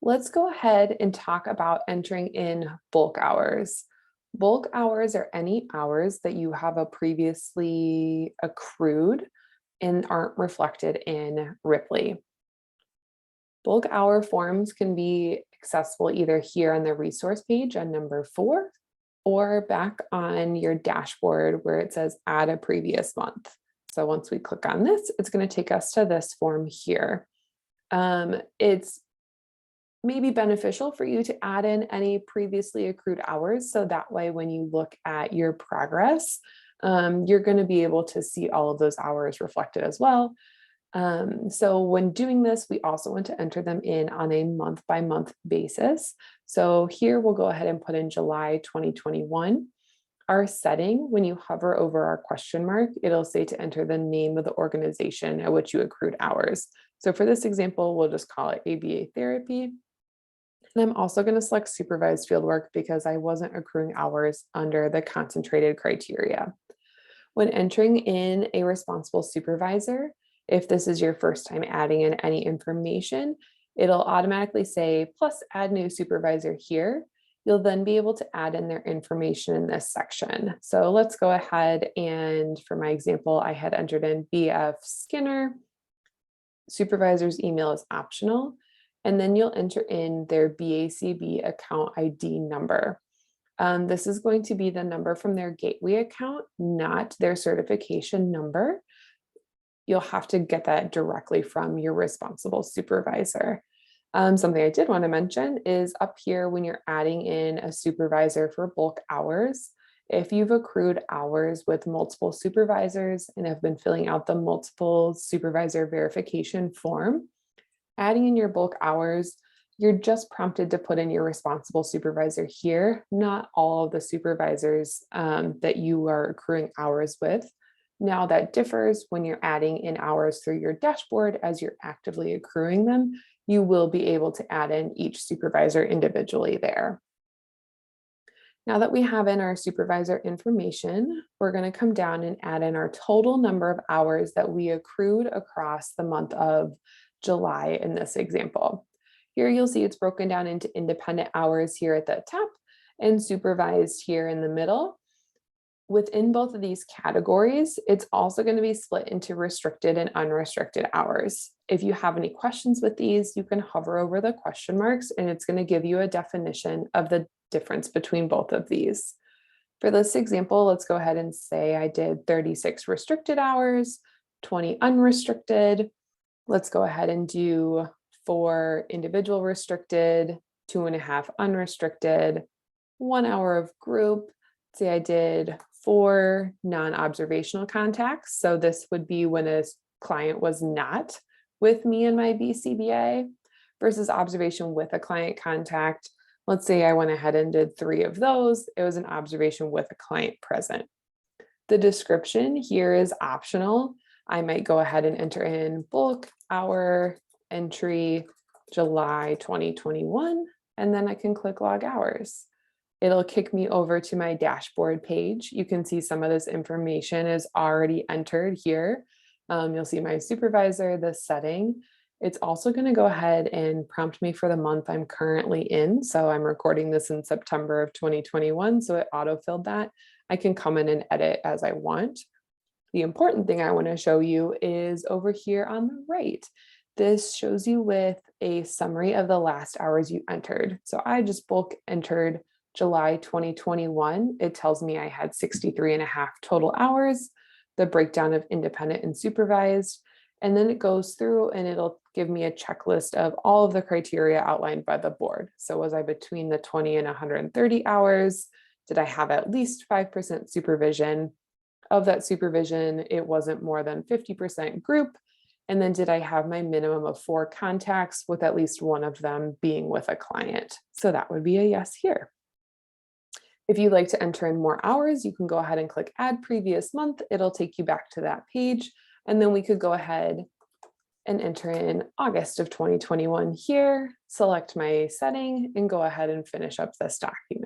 Let's go ahead and talk about entering in bulk hours. Bulk hours are any hours that you have previously accrued and aren't reflected in Ripley. Bulk hour forms can be accessible either here on the resource page on number 4 or back on your dashboard where it says add a previous month. So once we click on this, it's going to take us to this form here. It's maybe beneficial for you to add in any previously accrued hours. So that way, when you look at your progress, you're going to be able to see all of those hours reflected as well. So when doing this, we also want to enter them in on a month by month basis. So here we'll go ahead and put in July 2021. Our setting, when you hover over our question mark, it'll say to enter the name of the organization at which you accrued hours. So for this example, we'll just call it ABA Therapy. And I'm also going to select supervised fieldwork because I wasn't accruing hours under the concentrated criteria. When entering in a responsible supervisor, if this is your first time adding in any information, it'll automatically say, plus add new supervisor here. You'll then be able to add in their information in this section. So let's go ahead and for my example, I had entered in BF Skinner. Supervisor's email is optional. And then you'll enter in their BACB account ID number. This is going to be the number from their gateway account, not their certification number. You'll have to get that directly from your responsible supervisor. Something I did want to mention is up here when you're adding in a supervisor for bulk hours, if you've accrued hours with multiple supervisors and have been filling out the multiple supervisor verification form, adding in your bulk hours, you're just prompted to put in your responsible supervisor here, not all of the supervisors that you are accruing hours with. Now that differs when you're adding in hours through your dashboard as you're actively accruing them. You will be able to add in each supervisor individually there. Now that we have in our supervisor information, we're going to come down and add in our total number of hours that we accrued across the month of July in this example. Here you'll see it's broken down into independent hours here at the top and supervised here in the middle. Within both of these categories, it's also going to be split into restricted and unrestricted hours. If you have any questions with these, you can hover over the question marks and it's going to give you a definition of the difference between both of these. For this example, let's go ahead and say I did 36 restricted hours, 20 unrestricted. Let's go ahead and do 4 individual restricted, 2.5 unrestricted, 1 hour of group. Say I did 4 non-observational contacts. So this would be when a client was not with me in my BCBA versus observation with a client contact. Let's say I went ahead and did 3 of those. It was an observation with a client present. The description here is optional. I might go ahead and enter in bulk hour entry July 2021, and then I can click log hours. It'll kick me over to my dashboard page. You can see some of this information is already entered here. You'll see my supervisor, the setting. It's also going to go ahead and prompt me for the month I'm currently in. So I'm recording this in September of 2021, so it auto-filled that. I can come in and edit as I want. The important thing I want to show you is over here on the right. This shows you with a summary of the last hours you entered. So I just bulk entered July 2021. It tells me I had 63.5 total hours, the breakdown of independent and supervised, and then it goes through and it'll give me a checklist of all of the criteria outlined by the board. So was I between the 20 and 130 hours? Did I have at least 5% supervision? Of that supervision, it wasn't more than 50% group. And then did I have my minimum of 4 contacts with at least one of them being with a client? So that would be a yes here. If you'd like to enter in more hours, you can go ahead and click add previous month. It'll take you back to that page. And then we could go ahead and enter in August of 2021 here, select my setting and go ahead and finish up this document.